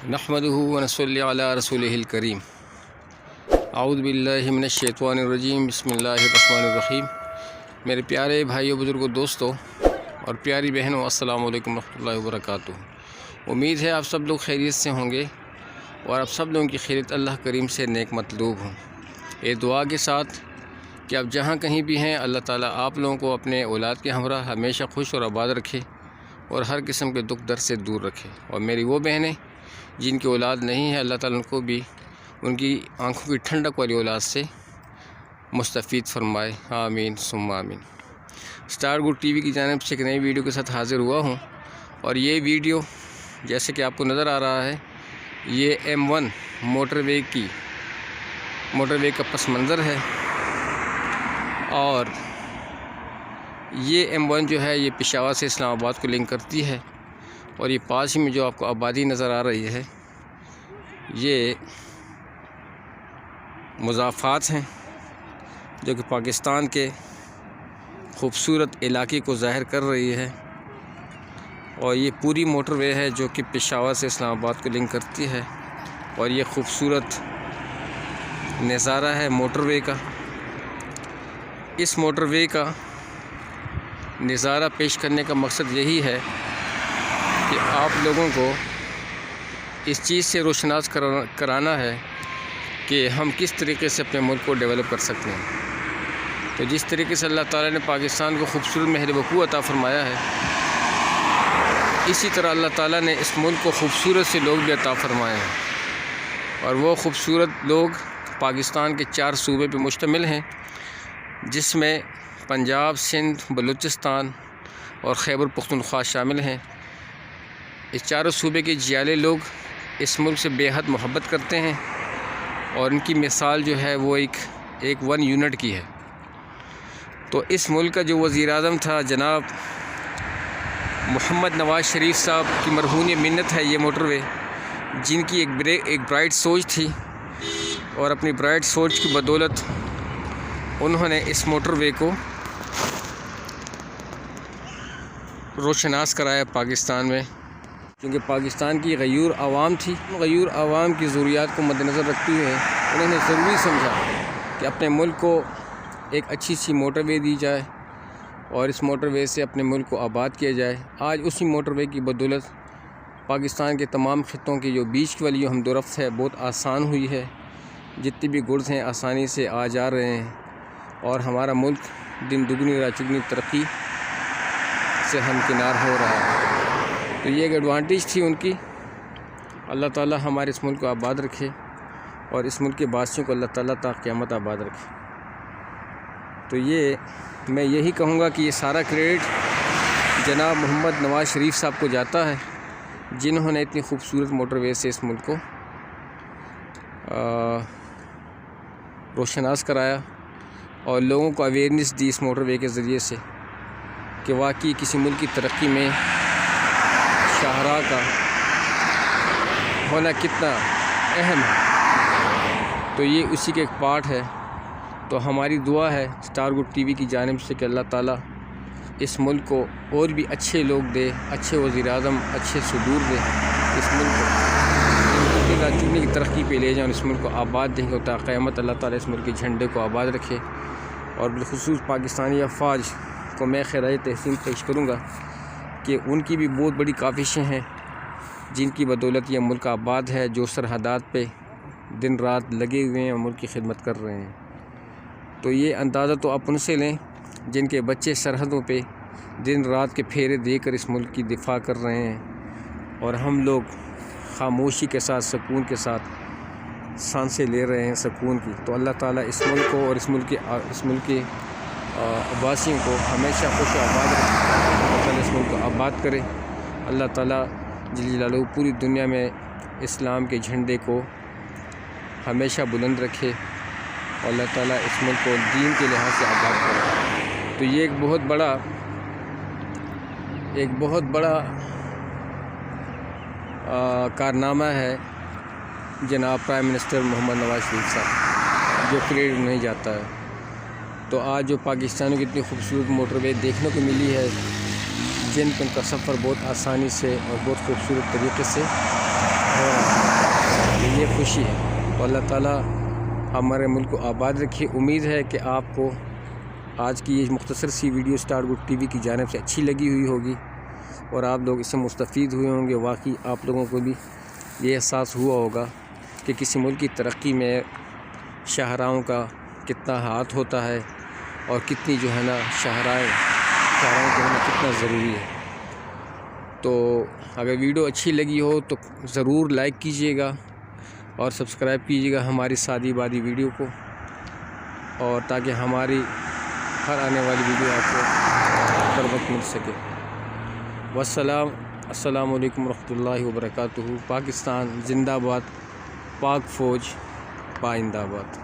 नहमदुहु व नसल्ली अला रसूलिहिल करीम। आऊज़ु बिल्लाहि मिनश शैतानिर रजीम। बिस्मिल्लाहिर रहमानिर रहीम। मेरे प्यारे भाइयों, बुज़ुर्गों, दोस्तों और प्यारी बहनों, अस्सलामु अलैकुम रहमतुल्लाहि व बरकातुहू। उम्मीद है आप सब लोग खैरियत से होंगे और आप सब लोगों की खैरियत अल्लाह करीम से नेक मतलूब हो। ये दुआ के साथ कि आप जहाँ कहीं भी हैं, अल्लाह ताला आप लोगों को अपने औलाद के हमरा हमेशा खुश और आबाद रखे और हर किस्म के दुख दर्द से दूर रखे। और मेरी वो बहनें जिनकी औलाद नहीं है, अल्लाह ताला उनको भी उनकी आँखों की ठंडक वाली औलाद से मुस्तफ़ीद फरमाए। आमीन सुम्मा आमीन। स्टार गुड टीवी की जानिब से एक नई वीडियो के साथ हाज़िर हुआ हूँ और ये वीडियो जैसे कि आपको नज़र आ रहा है, ये M1 मोटरवे का पस मंज़र है। और ये M1 जो है, ये पेशावर से इस्लामाबाद को लिंक करती है। और ये पास ही में जो आपको आबादी नज़र आ रही है, ये मुज़ाफ़ात हैं जो कि पाकिस्तान के ख़ूबसूरत इलाके को ज़ाहिर कर रही है। और ये पूरी मोटरवे है जो कि पेशावर से इस्लामाबाद को लिंक करती है। और ये ख़ूबसूरत नज़ारा है मोटरवे का। इस मोटरवे का नज़ारा पेश करने का मकसद यही है कि आप लोगों को इस चीज़ से रोशनास कराना है कि हम किस तरीके से अपने मुल्क को डेवलप कर सकते हैं। तो जिस तरीके से अल्लाह ताला ने पाकिस्तान को खूबसूरत महल वक़ू अता फ़रमाया है, इसी तरह अल्लाह ताला ने इस मुल्क को खूबसूरत से लोग भी अता फ़रमाए हैं। और वो खूबसूरत लोग पाकिस्तान के 4 सूबे पे मुश्तमिल हैं, जिसमें पंजाब, सिंध, बलूचिस्तान और खैबर पख्तूनख्वा शामिल हैं। इस चारों सूबे के जियाले लोग इस मुल्क से बेहद मोहब्बत करते हैं और इनकी मिसाल जो है वो एक 1 यूनिट की है। तो इस मुल्क का जो वज़ीर-ए-आज़म था जनाब मोहम्मद नवाज़ शरीफ साहब की मरहून मिन्नत है ये मोटरवे, जिनकी एक ब्राइट सोच थी। और अपनी ब्राइट सोच की बदौलत उन्होंने इस मोटरवे को रोशनास कराया पाकिस्तान में, क्योंकि पाकिस्तान की गयूर आवाम थी। गयूर आवाम की ज़रूरियात को मद्देनज़र रखते हुए उन्होंने ज़रूरी समझा कि अपने मुल्क को एक अच्छी सी मोटरवे दी जाए और इस मोटरवे से अपने मुल्क को आबाद किया जाए। आज उसी मोटरवे की बदौलत पाकिस्तान के तमाम खित्तों की जो बीच वाली जो हम दुरफ्त है बहुत आसान हुई है। जितनी भी गुड्स हैं आसानी से आ जा रहे हैं और हमारा मुल्क दिन दुगनी रात चुगनी तरक्की से हमकिनार हो रहा है। तो ये एक एडवांटेज थी उनकी। अल्लाह ताला हमारे इस मुल्क को आबाद रखे और इस मुल्क के बासियों को अल्लाह ताला ता क़यामत आबाद रखे। तो ये मैं यही कहूँगा कि ये सारा क्रेडिट जनाब मोहम्मद नवाज़ शरीफ साहब को जाता है, जिन्होंने इतनी खूबसूरत मोटरवे से इस मुल्क को रोशनास कराया और लोगों को अवेयरनेस दी इस मोटरवे के ज़रिए से कि वाकई किसी मुल्क की तरक्की में शाहराह का होना कितना अहम है। तो ये उसी के एक पार्ट है। तो हमारी दुआ है स्टार गुड टीवी की जानिब से कि अल्लाह ताला इस मुल्क को और भी अच्छे लोग दे, अच्छे वज़ीर-ए-आज़म, अच्छे सुदूर दे, इस मुल्क को चुनने की तरक्की पे ले जाए और इस मुल्क को आबाद देंगे ता क़यामत अल्लाह ताला इस मुल्क के झंडे को आबाद रखे। और बिलखुसूस पाकिस्तानी अफ़वाज को मैं खैराए तहसीन पेश करूँगा कि उनकी भी बहुत बड़ी काविशें हैं, जिनकी बदौलत ये मुल्क आबाद है, जो सरहदात पे दिन रात लगे हुए हैं और मुल्क की खिदमत कर रहे हैं। तो ये अंदाज़ा तो आप उनसे लें जिनके बच्चे सरहदों पे दिन रात के फेरे देकर इस मुल्क की दिफा कर रहे हैं और हम लोग खामोशी के साथ, सुकून के साथ सांसें ले रहे हैं सुकून की। तो अल्लाह ताला इस मुल्क को और इस मुल्क के वासियों को हमेशा खुश आबाद रखे। अल्लाह ताला इस मुल्क को आबाद करे। अल्लाह ताला जल्ल जलालहू पूरी दुनिया में इस्लाम के झंडे को हमेशा बुलंद रखे और अल्लाह ताला इस मुल्क को दीन के लिहाज से आबाद करे। तो ये एक बहुत बड़ा कारनामा है जनाब प्राइम मिनिस्टर मोहम्मद नवाज़ शरीफ साहब, जो क्रेडिट नहीं जाता है। तो आज जो पाकिस्तान की इतनी खूबसूरत मोटरवे देखने को मिली है, जिन पर उनका सफ़र बहुत आसानी से और बहुत खूबसूरत तरीके से ہو رہا ہے، یہ خوشی ہے۔ تو اللہ تعالیٰ ہمارے ملک کو آباد رکھے۔ امید ہے کہ آپ کو آج کی یہ مختصر سی video star good T V کی جانب سے اچھی لگی ہوئی ہوگی اور آپ لوگ اس سے مستفید ہوئے ہوں گے۔ واقعی آپ لوگوں کو بھی یہ احساس ہوا ہوگا کہ کسی ملک کی ترقی میں شاہراہوں کا کتنا ہاتھ ہوتا ہے اور کتنی جو ہے نا شاہراہوں کو ہونا کتنا ضروری ہے۔ تو اگر ویڈیو اچھی لگی ہو تو ضرور لائک کیجئے گا اور سبسکرائب کیجئے گا ہماری سادی بادی ویڈیو کو، اور تاکہ ہماری ہر آنے والی ویڈیو آپ کو بر وقت مل سکے۔ السلام علیکم ورحمۃ اللہ وبرکاتہ۔ پاکستان زندہ باد، پاک فوج پائندہ باد۔